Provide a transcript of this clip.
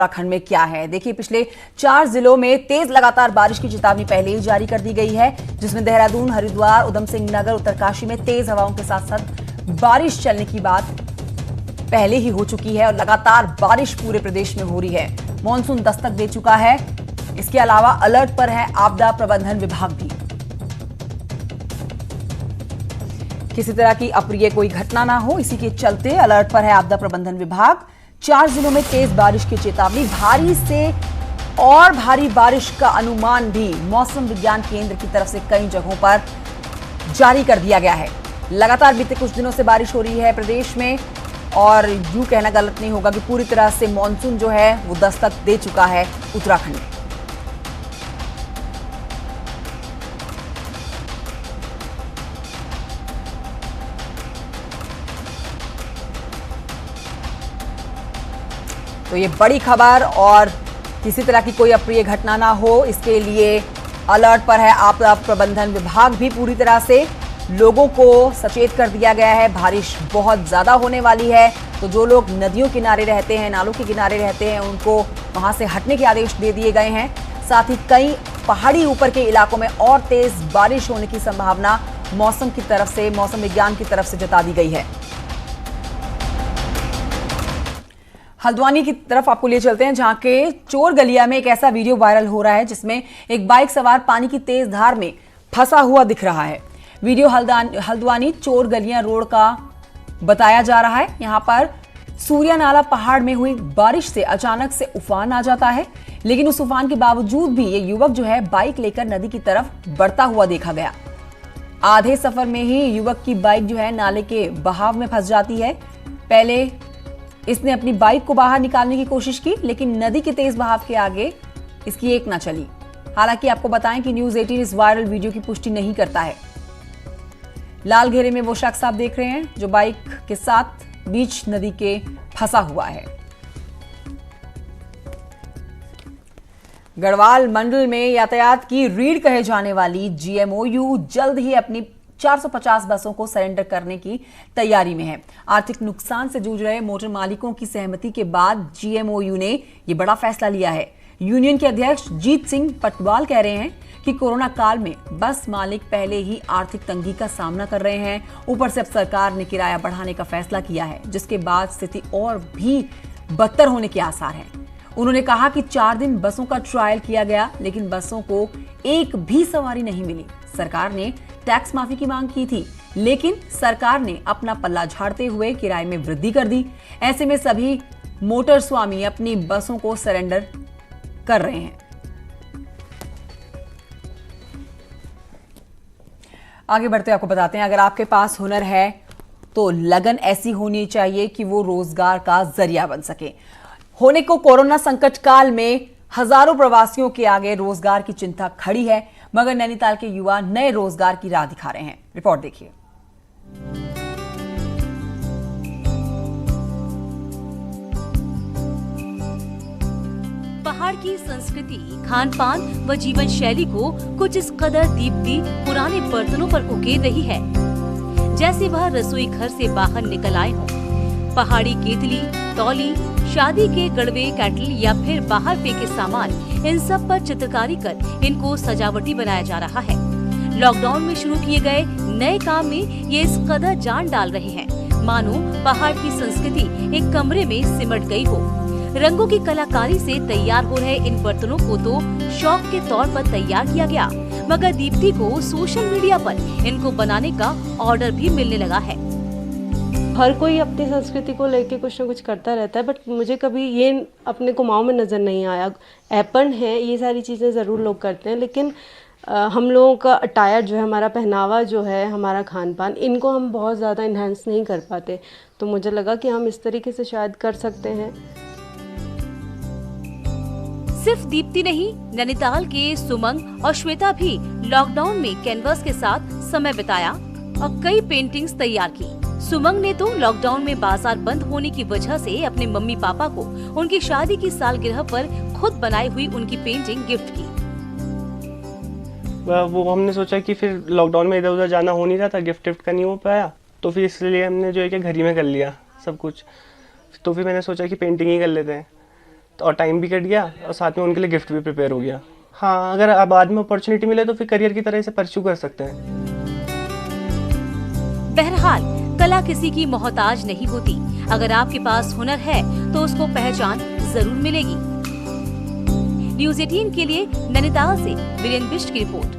उत्तराखंड में क्या है। देखिए, पिछले 4 जिलों में तेज लगातार बारिश की चेतावनी पहले ही जारी कर दी गई है, जिसमें देहरादून, हरिद्वार, उधम सिंह नगर, उत्तरकाशी में तेज हवाओं के साथ साथ बारिश चलने की बात पहले ही हो चुकी है और लगातार बारिश पूरे प्रदेश में हो रही है। मानसून दस्तक दे चुका है। इसके अलावा अलर्ट पर है आपदा प्रबंधन विभाग भी। किसी तरह की अप्रिय कोई घटना ना हो, इसी के चलते अलर्ट पर है आपदा प्रबंधन विभाग। 4 जिलों में तेज बारिश की चेतावनी, भारी से और भारी बारिश का अनुमान भी मौसम विज्ञान केंद्र की तरफ से कई जगहों पर जारी कर दिया गया है। लगातार बीते कुछ दिनों से बारिश हो रही है प्रदेश में और यूं कहना गलत नहीं होगा कि पूरी तरह से मानसून जो है वो दस्तक दे चुका है उत्तराखंड में। तो ये बड़ी खबर और किसी तरह की कोई अप्रिय घटना ना हो, इसके लिए अलर्ट पर है आपदा प्रबंधन विभाग भी। पूरी तरह से लोगों को सचेत कर दिया गया है। बारिश बहुत ज्यादा होने वाली है, तो जो लोग नदियों किनारे रहते हैं, नालों के किनारे रहते हैं, उनको वहां से हटने के आदेश दे दिए गए हैं। साथ ही कई पहाड़ी ऊपर के इलाकों में और तेज बारिश होने की संभावना मौसम की तरफ से, मौसम विज्ञान की तरफ से जता दी गई है। हल्द्वानी की तरफ आपको ले चलते हैं, जहां के चोर गलिया में एक ऐसा वीडियो वायरल हो रहा है जिसमें एक बाइक सवार पानी की तेज धार में फंसा हुआ दिख रहा है। वीडियो हल्द्वानी चोर गलियां रोड का बताया जा रहा है। यहां पर सूर्या नाला पहाड़ में हुई बारिश से अचानक से उफान आ जाता है, लेकिन उस उफान के बावजूद भी ये युवक जो है बाइक लेकर नदी की तरफ बढ़ता हुआ देखा गया। आधे सफर में ही युवक की बाइक जो है नाले के बहाव में फंस जाती है। पहले इसने अपनी बाइक को बाहर निकालने की कोशिश की, लेकिन नदी के तेज बहाव के आगे इसकी एक ना चली। हालांकि आपको बताएं कि न्यूज़ 18 इस वायरल वीडियो की पुष्टि नहीं करता है। लाल घेरे में वो शख्स आप देख रहे हैं जो बाइक के साथ बीच नदी के फंसा हुआ है। गढ़वाल मंडल में यातायात की रीढ़ कहे जाने वाली जीएमओयू जल्द ही अपनी 450 बसों को सरेंडर करने की तैयारी में है। आर्थिक नुकसान से जूझ रहे मोटर मालिकों की सहमति के बाद जीएमओयू ने यह बड़ा फैसला लिया है। यूनियन के अध्यक्ष जीत सिंह पटवाल कह रहे हैं कि कोरोना काल में बस मालिक पहले ही आर्थिक तंगी का सामना कर रहे हैं, ऊपर से अब सरकार ने किराया बढ़ाने का फैसला किया है, जिसके बाद स्थिति और भी बदतर होने के आसार हैं। उन्होंने कहा कि 4 दिन बसों का ट्रायल किया गया, लेकिन बसों को एक भी सवारी नहीं मिली। सरकार ने टैक्स माफी की मांग की थी, लेकिन सरकार ने अपना पल्ला झाड़ते हुए किराए में वृद्धि कर दी। ऐसे में सभी मोटर स्वामी अपनी बसों को सरेंडर कर रहे हैं। आगे बढ़ते आपको बताते हैं, अगर आपके पास हुनर है तो लगन ऐसी होनी चाहिए कि वो रोजगार का जरिया बन सके। होने को कोरोना संकट काल में हजारों प्रवासियों के आगे रोजगार की चिंता खड़ी है, मगर नैनीताल के युवा नए रोजगार की राह दिखा रहे हैं। रिपोर्ट देखिए। पहाड़ की संस्कृति, खान पान व जीवन शैली को कुछ इस कदर दीप्ति पुराने बर्तनों पर उकेर रही है, जैसे वह रसोई घर से बाहर निकल आए हों। पहाड़ी केतली, तौली, शादी के गड़वे, कैटल या फिर बाहर फेंके सामान, इन सब पर चित्रकारी कर इनको सजावटी बनाया जा रहा है। लॉकडाउन में शुरू किए गए नए काम में ये इस कदर जान डाल रहे हैं, मानो पहाड़ की संस्कृति एक कमरे में सिमट गई हो। रंगों की कलाकारी से तैयार हो रहे इन बर्तनों को तो शौक के तौर पर तैयार किया गया, मगर दीप्ति को सोशल मीडिया पर इनको बनाने का ऑर्डर भी मिलने लगा है। हर कोई अपनी संस्कृति को लेके कुछ ना कुछ करता रहता है, बट मुझे कभी ये अपने कुमाऊं में नज़र नहीं आया। ऐपन है, ये सारी चीज़ें ज़रूर लोग करते हैं, लेकिन हम लोगों का अटायर जो है, हमारा पहनावा जो है, हमारा खान पान, इनको हम बहुत ज़्यादा इन्हेंस नहीं कर पाते। तो मुझे लगा कि हम इस तरीके से शायद कर सकते हैं। सिर्फ दीप्ति नहीं, नैनीताल के सुमंग और श्वेता भी लॉकडाउन में कैनवास के साथ समय बिताया और कई पेंटिंग्स तैयार की। सुमंग ने तो लॉकडाउन में बाजार बंद होने की वजह से अपने मम्मी पापा को उनकी शादी की सालगिरह पर खुद बनाई हुई उनकी पेंटिंग गिफ्ट की। वो हमने सोचा कि फिर लॉकडाउन में इधर उधर जाना हो नहीं रहा था, गिफ्ट का नहीं हो पाया, तो फिर इसलिए हमने जो है कि घर ही में कर लिया सब कुछ। तो फिर मैंने सोचा कि पेंटिंग ही कर लेते हैं। और टाइम भी कट गया और साथ में उनके लिए गिफ्ट भी प्रिपेयर हो गया। हाँ, अगर बाद में अपॉर्चुनिटी मिले तो फिर करियर की तरह इसे परस्यू कर सकते हैं। बहरहाल कला किसी की मोहताज नहीं होती। अगर आपके पास हुनर है तो उसको पहचान जरूर मिलेगी। न्यूज़ 18 के लिए नैनीताल से वीरेंद्र बिष्ट की रिपोर्ट।